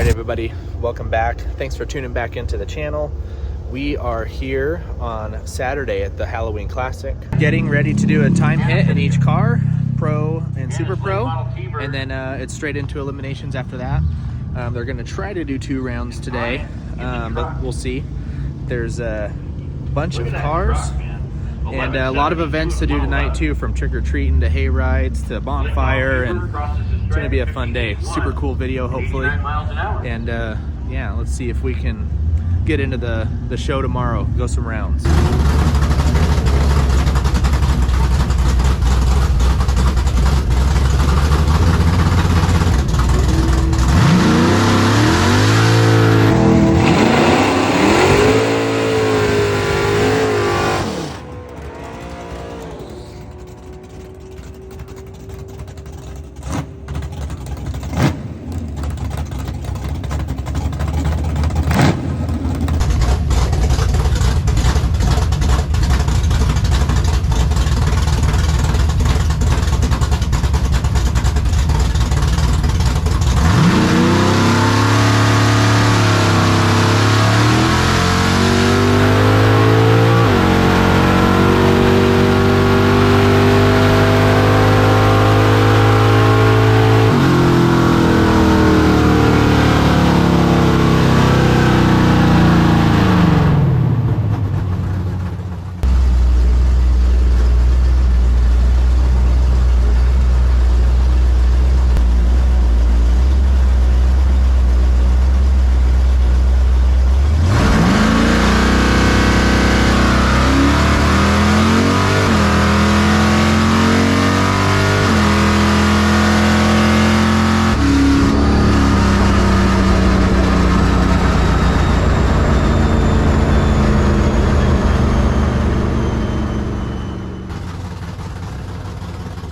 right, everybody, welcome back. Thanks for tuning back into the channel. We are here on Saturday at the Halloween Classic, getting ready to do a time hit in each car, Pro and Super Pro, and then it's straight into eliminations after that. They're going to try to do 2 rounds today, but we'll see. There's a bunch of cars and a lot of events to do tonight too, from trick-or-treating to hay rides to bonfire, and it's going to be a fun day. Super cool video, hopefully. And yeah, let's see if we can get into the show tomorrow, go some rounds.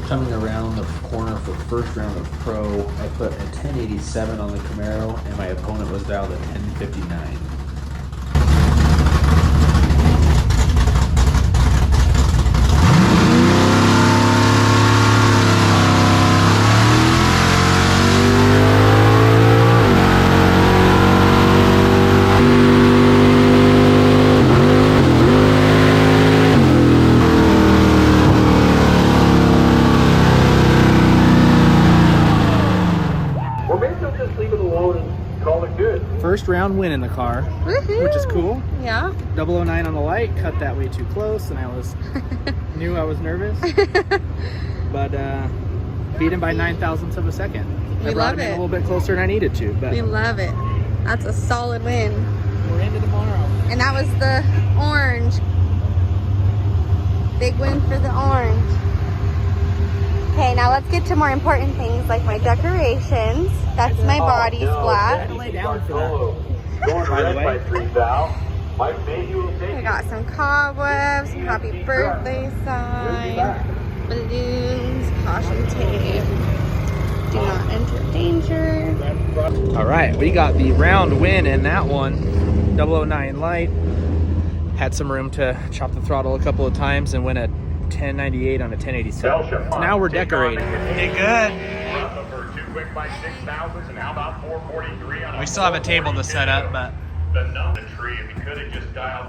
Coming around the corner for first round of Pro, I put a 1087 on the Camaro, and my opponent was dialed at 1059. First round win in the car, which is cool. Yeah. 009 on the light, cut that way too close, and I knew I was nervous. But beat him by 9,000ths of a second. I brought him in a little bit closer than I needed to. But we love it. That's a solid win. We're into tomorrow. And that was the orange. Big win for the orange. Okay, now let's get to more important things like my decorations. That's my body splat. Lay down for that. By the way, I got some cobwebs, happy birthday sign, balloons, caution tape, do not enter danger. All right, we got the round win in that one. 009 light. Had some room to chop the throttle a couple of times and win a 1098 on a 1087. So now we're decorating. Hey, good. We still have a table to set up, but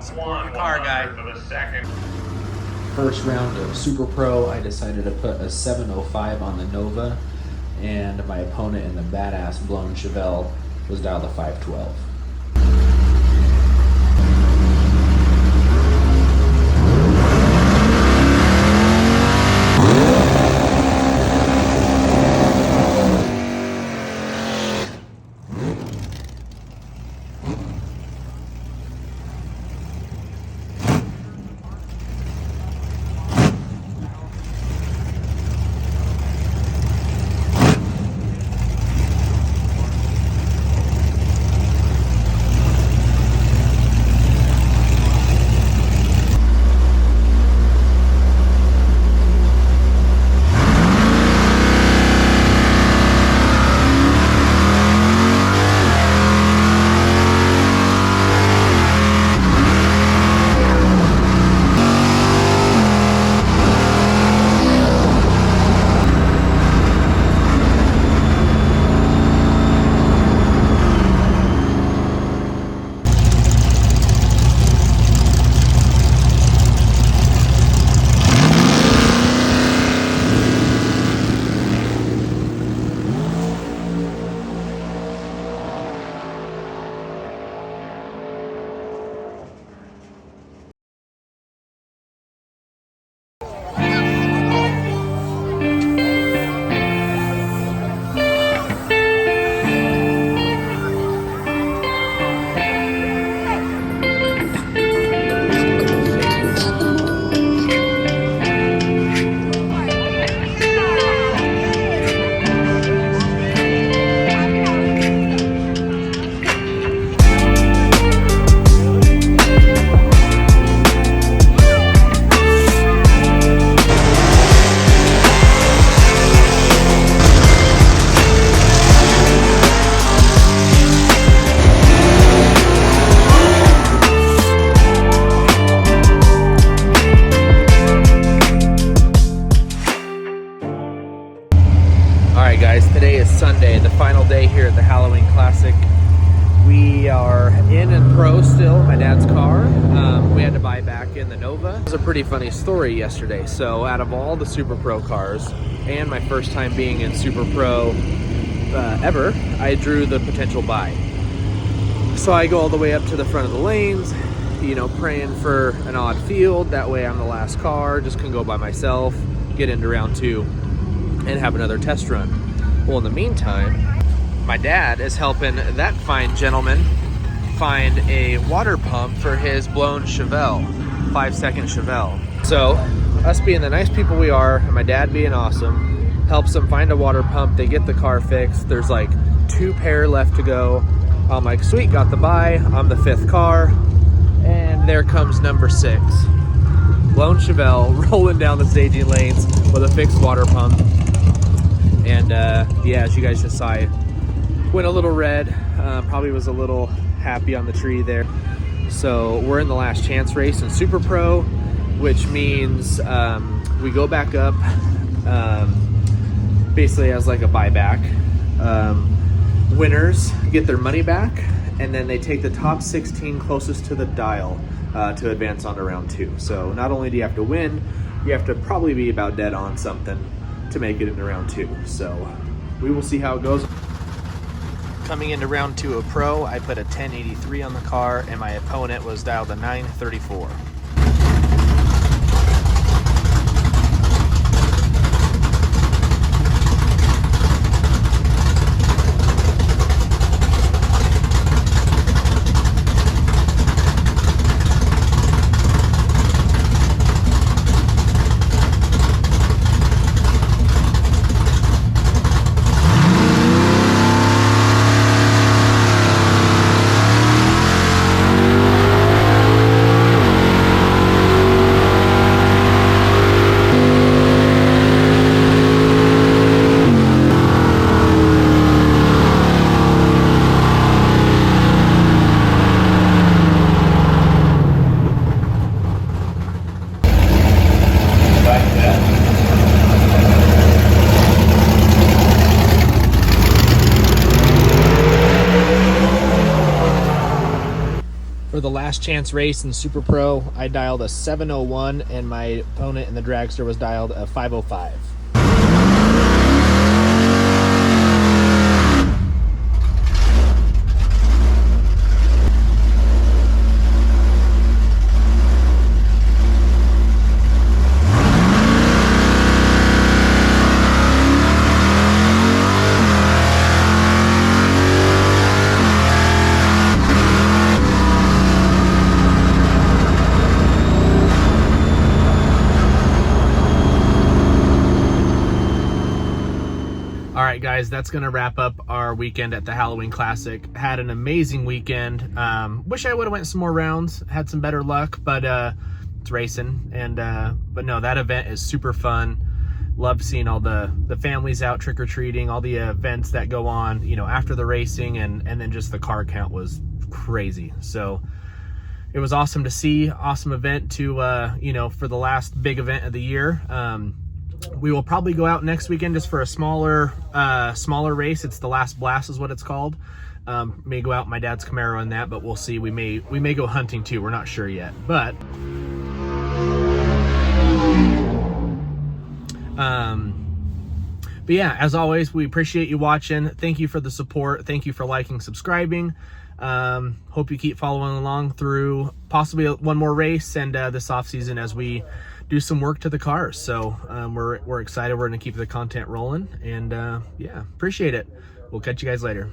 support the car guy. First round of Super Pro, I decided to put a 705 on the Nova, and my opponent in the badass blown Chevelle was dialed to 512. Okay, the final day here at the Halloween Classic. We are in and pro still, my dad's car. We had to buy back in the Nova. It was a pretty funny story yesterday. So out of all the Super Pro cars, and my first time being in Super Pro ever, I drew the potential buy. So I go all the way up to the front of the lanes, you know, praying for an odd field. That way I'm the last car, just can go by myself, get into round 2, and have another test run. Well, in the meantime, my dad is helping that fine gentleman find a water pump for his blown Chevelle, 5-second Chevelle. So, us being the nice people we are, and my dad being awesome, helps them find a water pump. They get the car fixed. There's like 2 pair left to go. I'm like, sweet, got the buy. I'm the 5th car. And there comes number 6. Blown Chevelle rolling down the staging lanes with a fixed water pump. And yeah, as you guys just saw, it went a little red. Probably was a little happy on the tree there. So we're in the last chance race in Super Pro, which means we go back up basically as like a buyback. Winners get their money back, and then they take the top 16 closest to the dial to advance on to round 2. So not only do you have to win, you have to probably be about dead on something to make it into round 2. So we will see how it goes. Coming into round 2 of Pro, I put a 1083 on the car, and my opponent was dialed a 934. For the last chance race in Super Pro, I dialed a 701, and my opponent in the dragster was dialed a 505. All right, guys, that's going to wrap up our weekend at the Halloween Classic. Had an amazing weekend. Wish I would have went some more rounds, had some better luck, but it's racing. And but no, that event is super fun. Love seeing all the families out trick-or-treating, all the events that go on, you know, after the racing, and then just the car count was crazy. So it was awesome to see, awesome event to, you know, for the last big event of the year. We will probably go out next weekend just for a smaller race. It's the Last Blast is what it's called. May go out in my dad's Camaro in that, but we'll see. We may go hunting too. We're not sure yet. But yeah, as always, we appreciate you watching. Thank you for the support. Thank you for liking, subscribing. Hope you keep following along through possibly one more race and this off season as we do some work to the cars. So we're excited. We're going to keep the content rolling, and yeah, appreciate it. We'll catch you guys later.